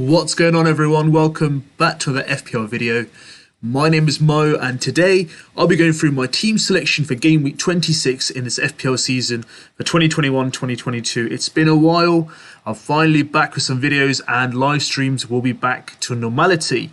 What's going on, everyone? Welcome back to the FPL video. My name is Mo, and today I'll be going through my team selection for game week 26 in this FPL season for 2021-2022. It's been a while. I'm finally back with some videos, and live streams will be back to normality.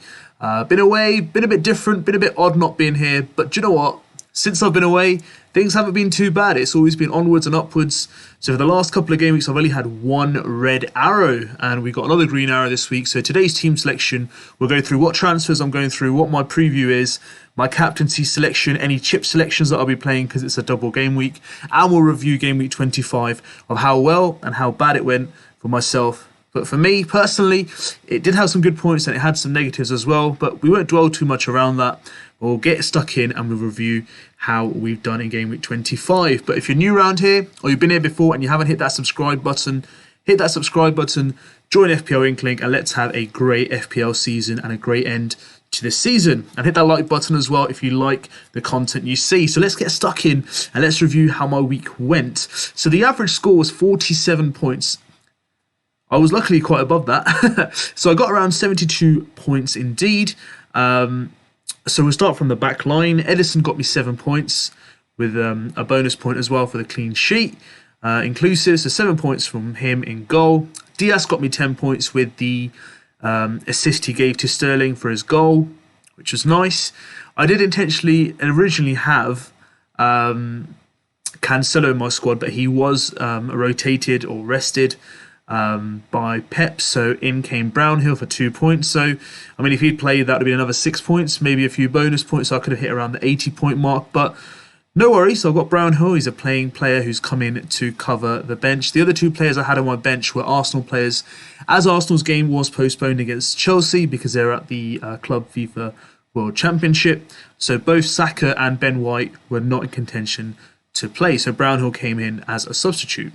Been away, been a bit different, been a bit odd not being here, but do you know what? Since I've been away, things haven't been too bad. It's always been onwards and upwards. So for the last couple of game weeks, I've only had one red arrow, and we got another green arrow this week. So today's team selection, we'll go through what transfers I'm going through, what my preview is, my captaincy selection, any chip selections that I'll be playing because it's a double game week, and we'll review game week 25 of how well and how bad it went for myself. But for me, personally, it did have some good points and it had some negatives as well, but we won't dwell too much around that. We'll get stuck in and we'll review how we've done in game week 25. But if you're new around here, or you've been here before and you haven't hit that subscribe button, hit that subscribe button, join FPL INKLING, and let's have a great FPL season and a great end to this season. And hit that like button as well if you like the content you see. So let's get stuck in and let's review how my week went. So the average score was 47 points. I was luckily quite above that. So I got around 72 points indeed. So we'll start from the back line. Edison got me 7 points with a bonus point as well for the clean sheet inclusive. So 7 points from him in goal. Diaz got me 10 points with the assist he gave to Sterling for his goal, which was nice. I did intentionally originally have Cancelo in my squad, but he was rotated or rested by Pep, so in came Brownhill for 2 points. So I mean, if he'd played, that would have been another 6 points, maybe a few bonus points, so I could have hit around the 80-point mark, but no worries. So I've got Brownhill. He's a playing player who's come in to cover the bench. The other two players I had on my bench were Arsenal players, as Arsenal's game was postponed against Chelsea because they're at the Club FIFA World Championship, so both Saka and Ben White were not in contention to play, so Brownhill came in as a substitute.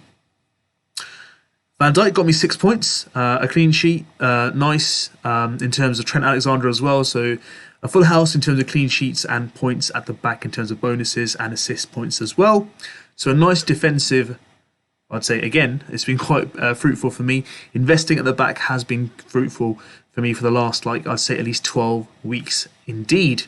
Van Dijk got me 6 points, a clean sheet, nice in terms of Trent Alexander as well. So a full house in terms of clean sheets and points at the back in terms of bonuses and assist points as well. So a nice defensive, I'd say, again, it's been quite fruitful for me. Investing at the back has been fruitful for me for the last, I'd say, at least 12 weeks indeed.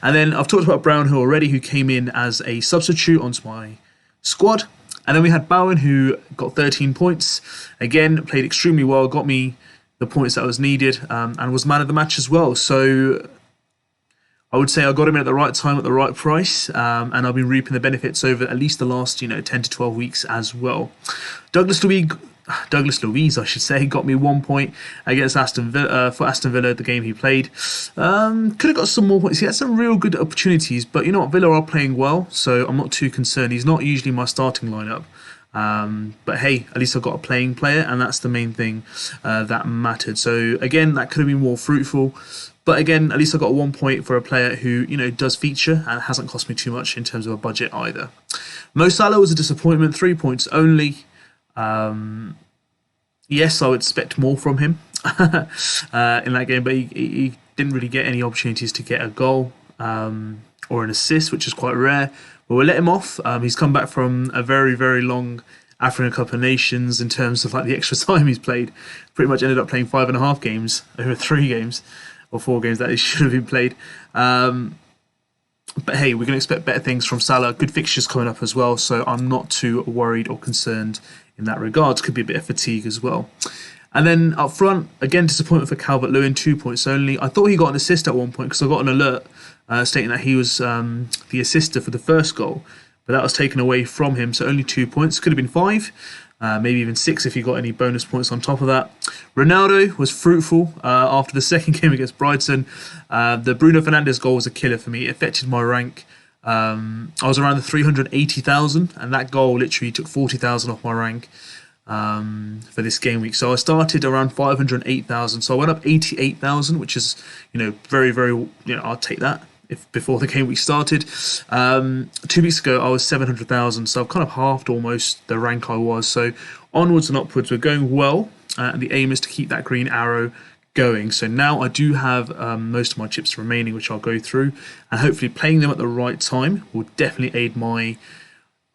And then I've talked about Brownhill already, who came in as a substitute onto my squad. And then we had Bowen, who got 13 points. Again, played extremely well, got me the points that was needed, and was man of the match as well. So I would say I got him in at the right time, at the right price, and I've been reaping the benefits over at least the last 10 to 12 weeks as well. Douglas Luiz, I should say, got me 1 point against Aston Villa for Aston Villa, the game he played. Could have got some more points. He had some real good opportunities, but you know what, Villa are playing well, so I'm not too concerned. He's not usually my starting lineup, but hey, at least I've got a playing player, and that's the main thing that mattered. So again, that could have been more fruitful. But again, at least I got 1 point for a player who, does feature and hasn't cost me too much in terms of a budget either. Mo Salah was a disappointment, 3 points only. Yes, I would expect more from him in that game, but he didn't really get any opportunities to get a goal or an assist, which is quite rare. But we'll let him off. He's come back from a very, very long African Cup of Nations in terms of the extra time he's played. Pretty much ended up playing 5.5 games over 3 games, or 4 games that he should have been played. But hey, we're going to expect better things from Salah. Good fixtures coming up as well, so I'm not too worried or concerned in that regard. Could be a bit of fatigue as well. And then up front, again, disappointment for Calvert-Lewin, 2 points only. I thought he got an assist at one point because I got an alert stating that he was the assister for the first goal, but that was taken away from him, so only 2 points. Could have been 5. Maybe even 6 if he got any bonus points on top of that. Ronaldo was fruitful after the second game against Brighton. The Bruno Fernandes goal was a killer for me. It affected my rank. I was around the 380,000, and that goal literally took 40,000 off my rank for this game week. So I started around 508,000. So I went up 88,000, which is, very, very, I'll take that. If before the game week started. 2 weeks ago I was 700,000, so I've kind of halved almost the rank I was. So onwards and upwards, we're going well. The aim is to keep that green arrow going. So now I do have most of my chips remaining, which I'll go through, and hopefully playing them at the right time will definitely aid my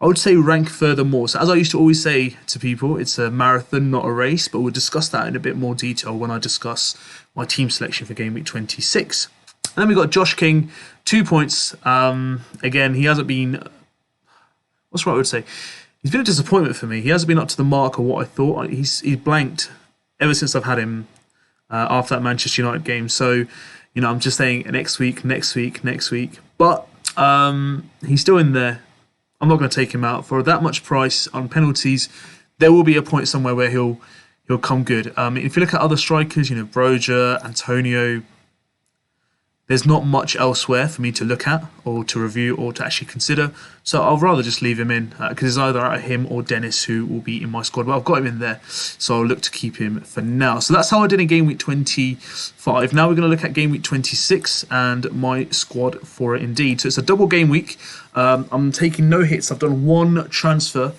I would say rank furthermore. So as I used to always say to people, it's a marathon, not a race, but we'll discuss that in a bit more detail when I discuss my team selection for Game Week 26. And then we got Josh King, 2 points. Again, he hasn't been... What's what I would say? He's been a disappointment for me. He hasn't been up to the mark of what I thought. He's blanked ever since I've had him after that Manchester United game. So, I'm just saying next week. But he's still in there. I'm not going to take him out for that much price on penalties. There will be a point somewhere where he'll come good. If you look at other strikers, Broja, Antonio, there's not much elsewhere for me to look at or to review or to actually consider. So I'll rather just leave him in because it's either him or Dennis who will be in my squad. But I've got him in there, so I'll look to keep him for now. So that's how I did in Game Week 25. Now we're going to look at Game Week 26 and my squad for it indeed. So it's a double game week. I'm taking no hits. I've done one transfer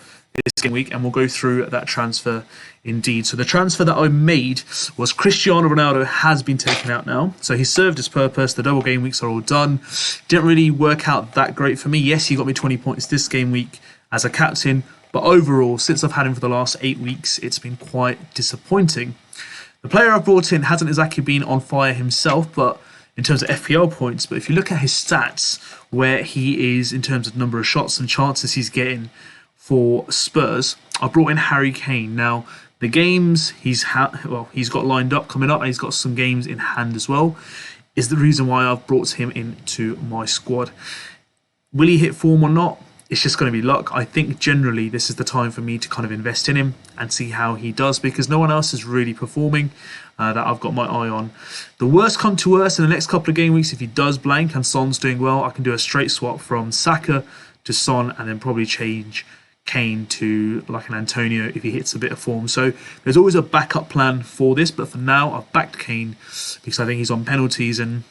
this game week, and we'll go through that transfer indeed. So the transfer that I made was Cristiano Ronaldo has been taken out now. So he served his purpose. The double game weeks are all done. Didn't really work out that great for me. Yes, he got me 20 points this game week as a captain, but overall, since I've had him for the last 8 weeks, it's been quite disappointing. The player I've brought in hasn't exactly been on fire himself, but in terms of FPL points, but if you look at his stats, where he is in terms of number of shots and chances he's getting for Spurs, I brought in Harry Kane. Now, the games he's got lined up coming up, and he's got some games in hand as well, is the reason why I've brought him into my squad. Will he hit form or not? It's just going to be luck. I think generally this is the time for me to kind of invest in him and see how he does, because no one else is really performing that I've got my eye on. The worst come to worst in the next couple of game weeks, if he does blank and Son's doing well, I can do a straight swap from Saka to Son and then probably change Kane to like an Antonio if he hits a bit of form. So there's always a backup plan for this, but for now I've backed Kane because I think he's on penalties and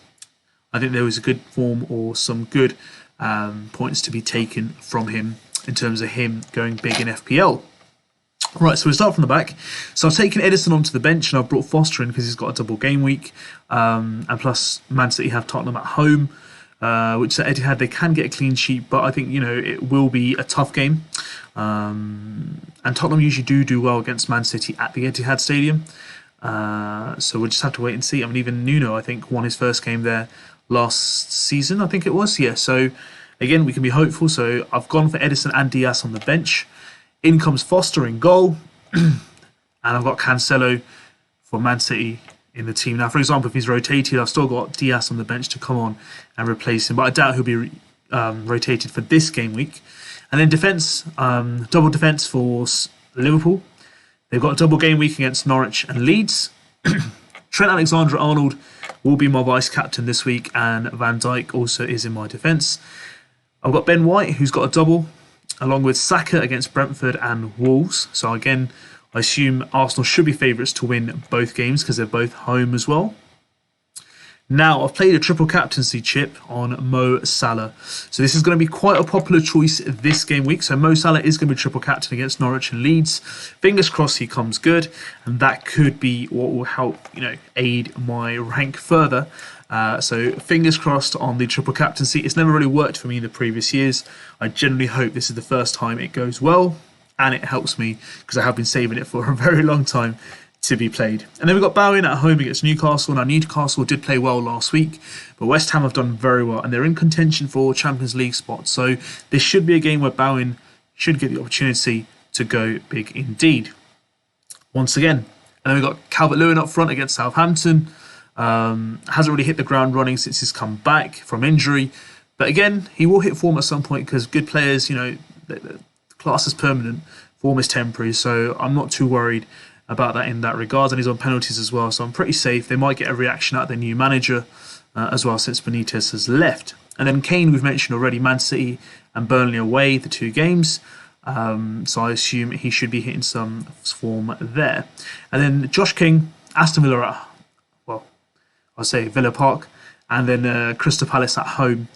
I think there was a good form or some good points to be taken from him in terms of him going big in FPL. Right, so we'll start from the back. So I've taken Edison onto the bench and I've brought Foster in because he's got a double game week, and plus Man City have Tottenham at home, which at Etihad they can get a clean sheet, but I think it will be a tough game. And Tottenham usually do well against Man City at the Etihad Stadium, so we'll just have to wait and see. I mean, even Nuno I think won his first game there last season, I think it was. Yeah, so again we can be hopeful. So I've gone for Edison and Diaz on the bench. In comes Foster in goal, and I've got Cancelo for Man City in the team. Now, for example, if he's rotated, I've still got Diaz on the bench to come on and replace him, but I doubt he'll be rotated for this game week. And then defence, double defence for Liverpool. They've got a double game week against Norwich and Leeds. Trent Alexander-Arnold will be my vice-captain this week, and Van Dijk also is in my defence. I've got Ben White, who's got a double, along with Saka against Brentford and Wolves. So again, I assume Arsenal should be favourites to win both games because they're both home as well. Now, I've played a triple captaincy chip on Mo Salah. So this is going to be quite a popular choice this game week. So Mo Salah is going to be triple captain against Norwich and Leeds. Fingers crossed he comes good, and that could be what will help, aid my rank further. So fingers crossed on the triple captaincy. It's never really worked for me in the previous years. I generally hope this is the first time it goes well, and it helps me because I have been saving it for a very long time to be played. And then we've got Bowen at home against Newcastle. Now, Newcastle did play well last week, but West Ham have done very well, and they're in contention for Champions League spots. So this should be a game where Bowen should get the opportunity to go big indeed. Once again. And then we've got Calvert-Lewin up front against Southampton. Hasn't really hit the ground running since he's come back from injury. But again, he will hit form at some point because good players, the class is permanent, form is temporary. So I'm not too worried about that in that regard. And he's on penalties as well, so I'm pretty safe. They might get a reaction out of their new manager as well since Benitez has left. And then Kane, we've mentioned already, Man City and Burnley away, the 2 games. So I assume he should be hitting some form there. And then Josh King, Aston Villa, I'll say Villa Park, and then Crystal Palace at home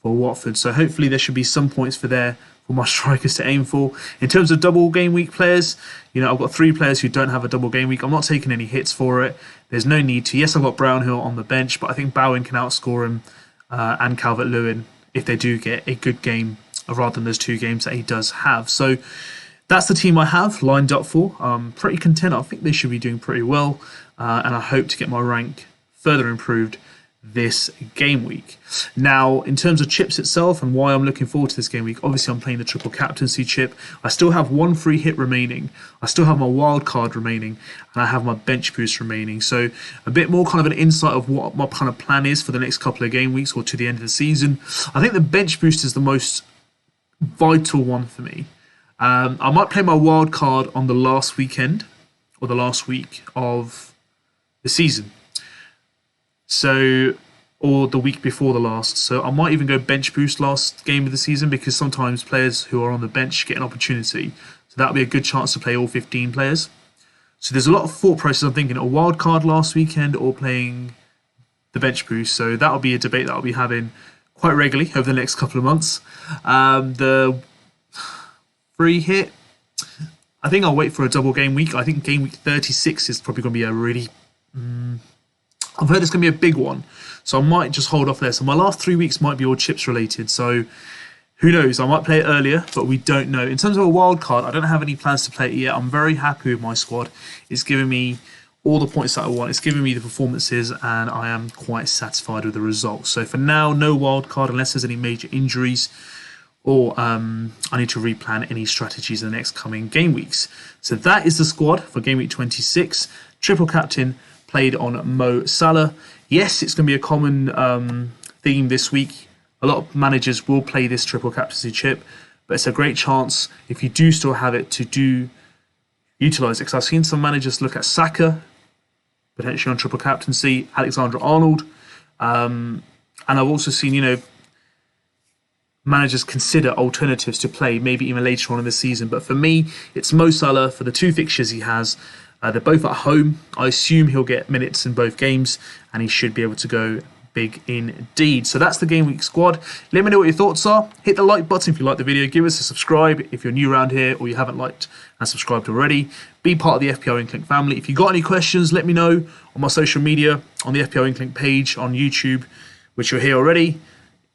for Watford. So hopefully there should be some points for my strikers to aim for. In terms of double game week players, I've got 3 players who don't have a double game week. I'm not taking any hits for it. There's no need to. Yes, I've got Brownhill on the bench, but I think Bowen can outscore him and Calvert-Lewin if they do get a good game rather than those 2 games that he does have. So that's the team I have lined up for. I'm pretty content. I think they should be doing pretty well, and I hope to get my rank further improved this game week. Now, in terms of chips itself and why I'm looking forward to this game week, obviously I'm playing the triple captaincy chip. I still have 1 free hit remaining. I still have my wild card remaining, and I have my bench boost remaining. So a bit more kind of an insight of what my kind of plan is for the next couple of game weeks or to the end of the season. I think the bench boost is the most vital one for me. I might play my wild card on the last weekend or the last week of the season. So, or the week before the last. So I might even go bench boost last game of the season, because sometimes players who are on the bench get an opportunity. So that'll be a good chance to play all 15 players. So there's a lot of thought process. I'm thinking a wild card last weekend or playing the bench boost. So that'll be a debate that I'll be having quite regularly over the next couple of months. The free hit, I think I'll wait for a double game week. I think game week 36 is probably going to be a really... I've heard it's going to be a big one, so I might just hold off there. So my last 3 weeks might be all chips related, so who knows? I might play it earlier, but we don't know. In terms of a wild card, I don't have any plans to play it yet. I'm very happy with my squad. It's giving me all the points that I want. It's giving me the performances, and I am quite satisfied with the results. So for now, no wild card unless there's any major injuries, or I need to replan any strategies in the next coming game weeks. So that is the squad for game week 26. Triple captain played on Mo Salah. Yes, it's going to be a common theme this week. A lot of managers will play this triple captaincy chip, but it's a great chance, if you do still have it, to utilise it. Because I've seen some managers look at Saka, potentially on triple captaincy, Alexander-Arnold, and I've also seen, managers consider alternatives to play, maybe even later on in the season. But for me, it's Mo Salah for the 2 fixtures he has. They're both at home. I assume he'll get minutes in both games, and he should be able to go big indeed. So that's the game week squad. Let me know what your thoughts are. Hit the like button if you like the video. Give us a subscribe if you're new around here or you haven't liked and subscribed already. Be part of the FPL INKLING family. If you got any questions, let me know on my social media, on the FPL INKLING page, on YouTube, which you're here already,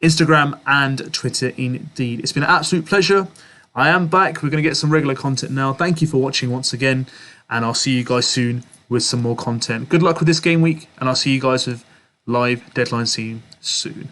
Instagram and Twitter indeed. It's been an absolute pleasure. I am back. We're going to get some regular content now. Thank you for watching once again, and I'll see you guys soon with some more content. Good luck with this game week, and I'll see you guys with live deadline scene soon.